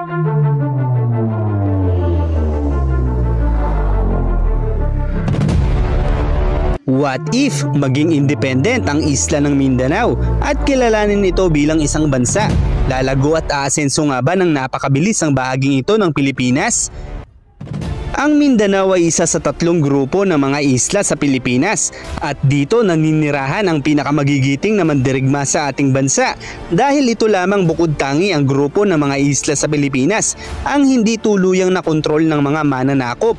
What if maging independent ang isla ng Mindanao at kilalanin ito bilang isang bansa? Lalago at aasenso nga ba ng napakabilis ang bahaging ito ng Pilipinas? Ang Mindanao ay isa sa 3 grupo ng mga isla sa Pilipinas at dito naninirahan ang pinakamagigiting na mandirigma sa ating bansa dahil ito lamang bukod tangi ang grupo ng mga isla sa Pilipinas ang hindi tuluyang nakontrol ng mga mananakop.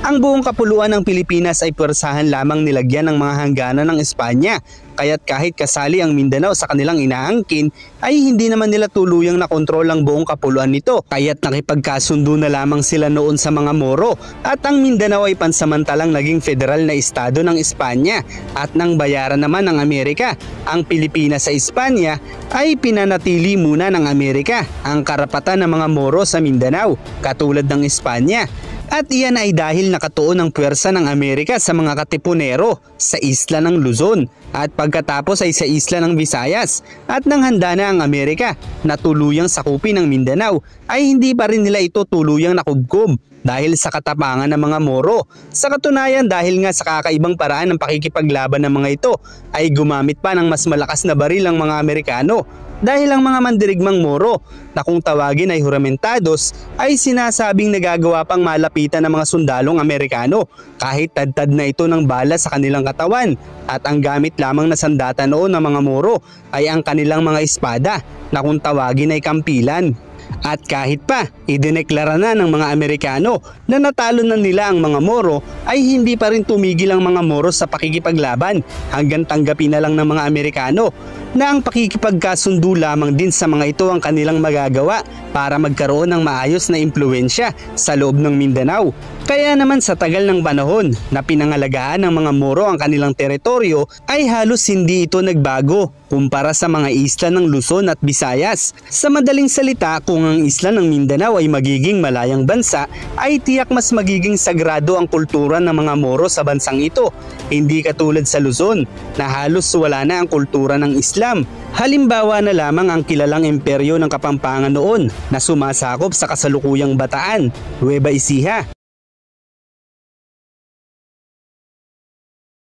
Ang buong kapuluan ng Pilipinas ay puwersahan lamang nilagyan ng mga hangganan ng Espanya, kaya't kahit kasali ang Mindanao sa kanilang inaangkin ay hindi naman nila tuluyang nakontrol ang buong kapuluan nito, kaya't nakipagkasundo na lamang sila noon sa mga Moro at ang Mindanao ay pansamantalang naging federal na estado ng Espanya at nang bayaran naman ng Amerika ang Pilipinas sa Espanya ay pinanatili muna ng Amerika ang karapatan ng mga Moro sa Mindanao katulad ng Espanya. At iyan ay dahil nakatuon ang puwersa ng Amerika sa mga katipunero sa isla ng Luzon at pagkatapos ay sa isla ng Visayas at nang handa na ang Amerika na tuluyang sakupin ng Mindanao ay hindi pa rin nila ito tuluyang nakubkob dahil sa katapangan ng mga Moro. Sa katunayan dahil nga sa kakaibang paraan ng pakikipaglaban ng mga ito ay gumamit pa ng mas malakas na baril ang mga Amerikano. Dahil ang mga mandirigmang Moro na kung tawagin ay juramentados ay sinasabing nagagawa pang malapitan ng mga sundalong Amerikano kahit tad-tad na ito ng bala sa kanilang katawan at ang gamit lamang na sandata noon ng mga Moro ay ang kanilang mga espada na kung tawagin ay kampilan. At kahit pa idineklara na ng mga Amerikano na natalo na nila ang mga Moro ay hindi pa rin tumigil ang mga Moro sa pakikipaglaban hanggang tanggapin na lang ng mga Amerikano na ang pakikipagkasundo lamang din sa mga ito ang kanilang magagawa para magkaroon ng maayos na impluwensya sa loob ng Mindanao. Kaya naman sa tagal ng panahon na pinangalagaan ng mga Moro ang kanilang teritoryo ay halos hindi ito nagbago kumpara sa mga isla ng Luzon at Visayas. Sa madaling salita, kung ang isla ng Mindanao ay magiging malayang bansa, ay tiyak mas magiging sagrado ang kultura ng mga Moro sa bansang ito. Hindi katulad sa Luzon na halos wala na ang kultura ng Islam. Halimbawa na lamang ang kilalang imperyo ng Kapampangan noon na sumasakop sa kasalukuyang Bataan, Nueva Ecija.